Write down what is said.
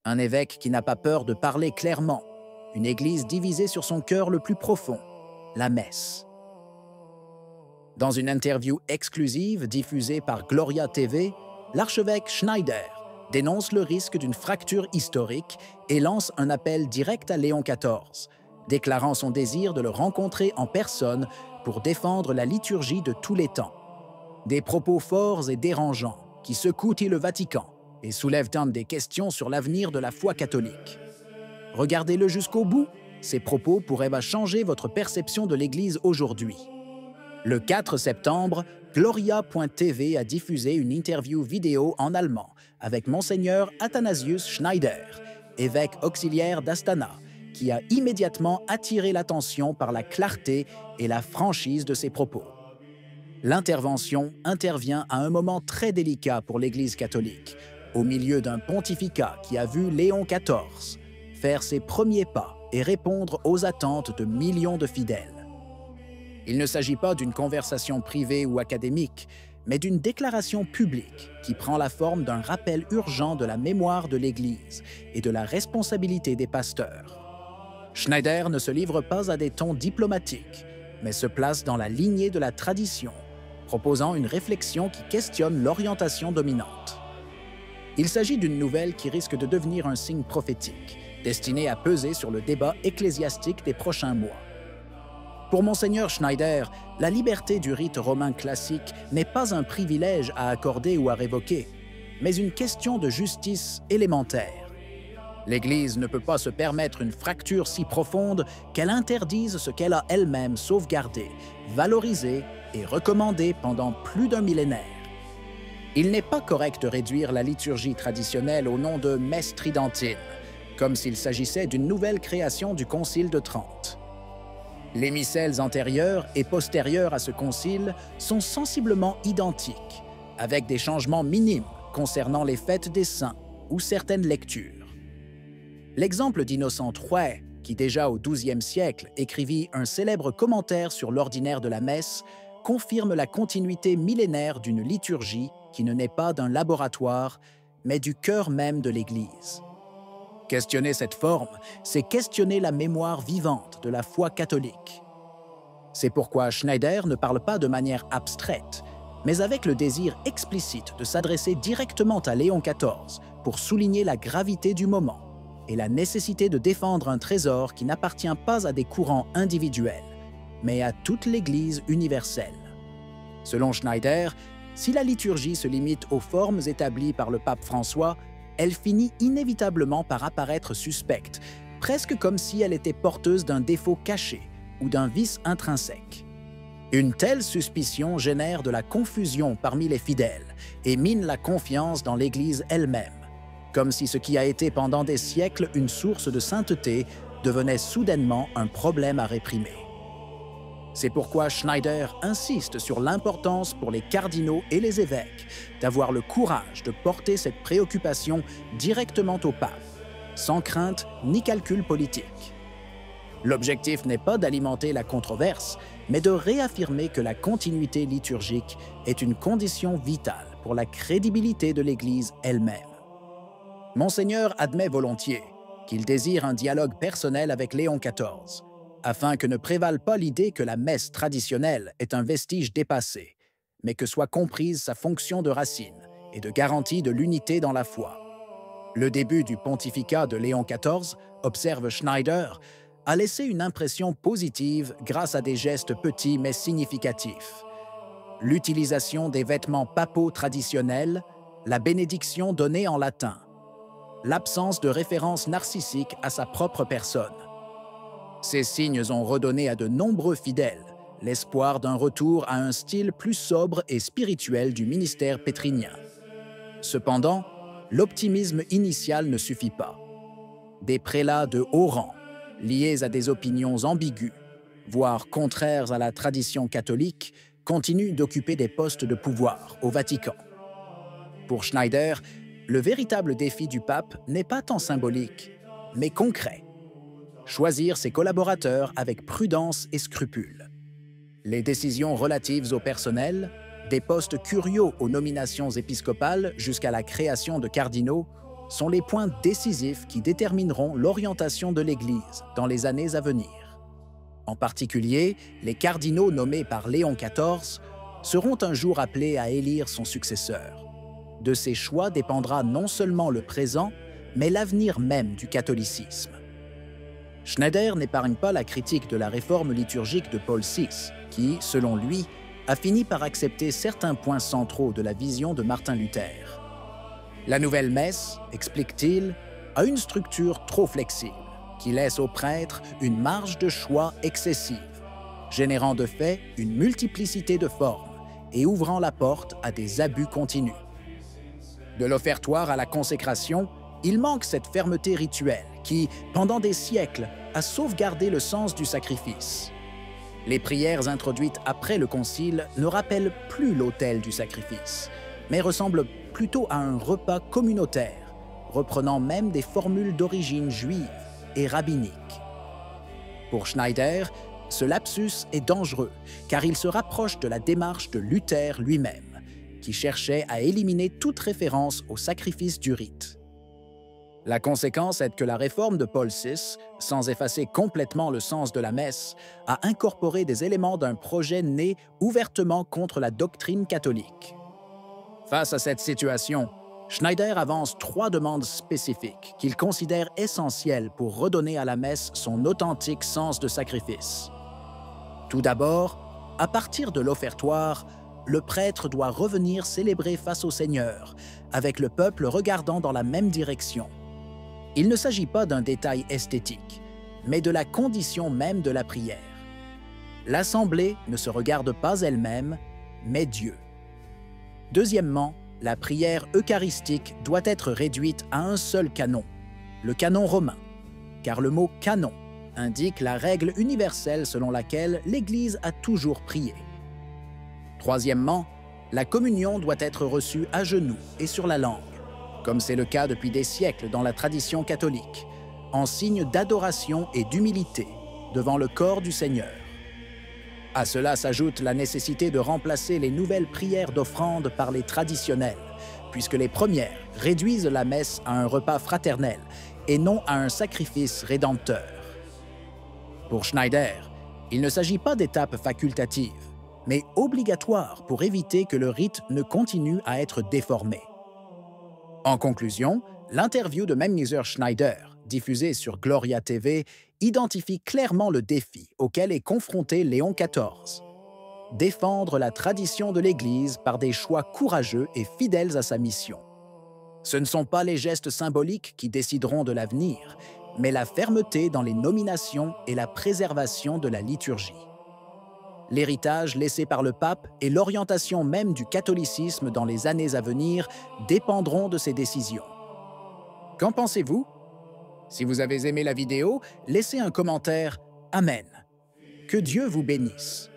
Un évêque qui n'a pas peur de parler clairement. Une église divisée sur son cœur le plus profond, la messe. Dans une interview exclusive diffusée par Gloria TV, l'archevêque Schneider dénonce le risque d'une fracture historique et lance un appel direct à Léon XIV, déclarant son désir de le rencontrer en personne pour défendre la liturgie de tous les temps. Des propos forts et dérangeants qui secouent le Vatican et soulèvent des questions sur l'avenir de la foi catholique. Regardez-le jusqu'au bout, ces propos pourraient changer votre perception de l'Église aujourd'hui. Le 4 septembre, Gloria.tv a diffusé une interview vidéo en allemand avec Monseigneur Athanasius Schneider, évêque auxiliaire d'Astana, qui a immédiatement attiré l'attention par la clarté et la franchise de ses propos. L'intervention intervient à un moment très délicat pour l'Église catholique, au milieu d'un pontificat qui a vu Léon XIV faire ses premiers pas et répondre aux attentes de millions de fidèles. Il ne s'agit pas d'une conversation privée ou académique, mais d'une déclaration publique qui prend la forme d'un rappel urgent de la mémoire de l'Église et de la responsabilité des pasteurs. Schneider ne se livre pas à des tons diplomatiques, mais se place dans la lignée de la tradition, proposant une réflexion qui questionne l'orientation dominante. Il s'agit d'une nouvelle qui risque de devenir un signe prophétique, destiné à peser sur le débat ecclésiastique des prochains mois. Pour Monseigneur Schneider, la liberté du rite romain classique n'est pas un privilège à accorder ou à révoquer, mais une question de justice élémentaire. L'Église ne peut pas se permettre une fracture si profonde qu'elle interdise ce qu'elle a elle-même sauvegardé, valorisé et recommandé pendant plus d'un millénaire. Il n'est pas correct de réduire la liturgie traditionnelle au nom de messe tridentine, comme s'il s'agissait d'une nouvelle création du Concile de Trente. Les missels antérieurs et postérieurs à ce concile sont sensiblement identiques, avec des changements minimes concernant les fêtes des saints ou certaines lectures. L'exemple d'Innocent III, qui déjà au XIIe siècle écrivit un célèbre commentaire sur l'ordinaire de la messe, confirme la continuité millénaire d'une liturgie qui ne naît pas d'un laboratoire, mais du cœur même de l'Église. Questionner cette forme, c'est questionner la mémoire vivante de la foi catholique. C'est pourquoi Schneider ne parle pas de manière abstraite, mais avec le désir explicite de s'adresser directement à Léon XIV pour souligner la gravité du moment et la nécessité de défendre un trésor qui n'appartient pas à des courants individuels, mais à toute l'Église universelle. Selon Schneider, si la liturgie se limite aux formes établies par le pape François, elle finit inévitablement par apparaître suspecte, presque comme si elle était porteuse d'un défaut caché ou d'un vice intrinsèque. Une telle suspicion génère de la confusion parmi les fidèles et mine la confiance dans l'Église elle-même, comme si ce qui a été pendant des siècles une source de sainteté devenait soudainement un problème à réprimer. C'est pourquoi Schneider insiste sur l'importance pour les cardinaux et les évêques d'avoir le courage de porter cette préoccupation directement au pape, sans crainte ni calcul politique. L'objectif n'est pas d'alimenter la controverse, mais de réaffirmer que la continuité liturgique est une condition vitale pour la crédibilité de l'Église elle-même. Monseigneur admet volontiers qu'il désire un dialogue personnel avec Léon XIV, afin que ne prévale pas l'idée que la messe traditionnelle est un vestige dépassé, mais que soit comprise sa fonction de racine et de garantie de l'unité dans la foi. Le début du pontificat de Léon XIV, observe Schneider, a laissé une impression positive grâce à des gestes petits mais significatifs. L'utilisation des vêtements papaux traditionnels, la bénédiction donnée en latin, l'absence de référence narcissique à sa propre personne. Ces signes ont redonné à de nombreux fidèles l'espoir d'un retour à un style plus sobre et spirituel du ministère pétrinien. Cependant, l'optimisme initial ne suffit pas. Des prélats de haut rang, liés à des opinions ambiguës, voire contraires à la tradition catholique, continuent d'occuper des postes de pouvoir au Vatican. Pour Schneider, le véritable défi du pape n'est pas tant symbolique, mais concret. Choisir ses collaborateurs avec prudence et scrupule. Les décisions relatives au personnel, des postes curiaux aux nominations épiscopales jusqu'à la création de cardinaux, sont les points décisifs qui détermineront l'orientation de l'Église dans les années à venir. En particulier, les cardinaux nommés par Léon XIV seront un jour appelés à élire son successeur. De ces choix dépendra non seulement le présent, mais l'avenir même du catholicisme. Schneider n'épargne pas la critique de la réforme liturgique de Paul VI, qui, selon lui, a fini par accepter certains points centraux de la vision de Martin Luther. La nouvelle messe, explique-t-il, a une structure trop flexible, qui laisse aux prêtres une marge de choix excessive, générant de fait une multiplicité de formes et ouvrant la porte à des abus continus. De l'offertoire à la consécration, il manque cette fermeté rituelle qui, pendant des siècles, a sauvegardé le sens du sacrifice. Les prières introduites après le Concile ne rappellent plus l'autel du sacrifice, mais ressemblent plutôt à un repas communautaire, reprenant même des formules d'origine juive et rabbinique. Pour Schneider, ce lapsus est dangereux, car il se rapproche de la démarche de Luther lui-même, qui cherchait à éliminer toute référence au sacrifice du rite. La conséquence est que la réforme de Paul VI, sans effacer complètement le sens de la messe, a incorporé des éléments d'un projet né ouvertement contre la doctrine catholique. Face à cette situation, Schneider avance 3 demandes spécifiques qu'il considère essentielles pour redonner à la messe son authentique sens de sacrifice. Tout d'abord, à partir de l'offertoire, le prêtre doit revenir célébrer face au Seigneur, avec le peuple regardant dans la même direction. Il ne s'agit pas d'un détail esthétique, mais de la condition même de la prière. L'assemblée ne se regarde pas elle-même, mais Dieu. Deuxièmement, la prière eucharistique doit être réduite à un seul canon, le canon romain, car le mot « canon » indique la règle universelle selon laquelle l'Église a toujours prié. Troisièmement, la communion doit être reçue à genoux et sur la langue, comme c'est le cas depuis des siècles dans la tradition catholique, en signe d'adoration et d'humilité devant le corps du Seigneur. À cela s'ajoute la nécessité de remplacer les nouvelles prières d'offrande par les traditionnelles, puisque les premières réduisent la messe à un repas fraternel et non à un sacrifice rédempteur. Pour Schneider, il ne s'agit pas d'étapes facultatives, mais obligatoires pour éviter que le rite ne continue à être déformé. En conclusion, l'interview de Memmiser Schneider, diffusée sur Gloria TV, identifie clairement le défi auquel est confronté Léon XIV. Défendre la tradition de l'Église par des choix courageux et fidèles à sa mission. Ce ne sont pas les gestes symboliques qui décideront de l'avenir, mais la fermeté dans les nominations et la préservation de la liturgie. L'héritage laissé par le pape et l'orientation même du catholicisme dans les années à venir dépendront de ces décisions. Qu'en pensez-vous? Si vous avez aimé la vidéo, laissez un commentaire. Amen. Que Dieu vous bénisse.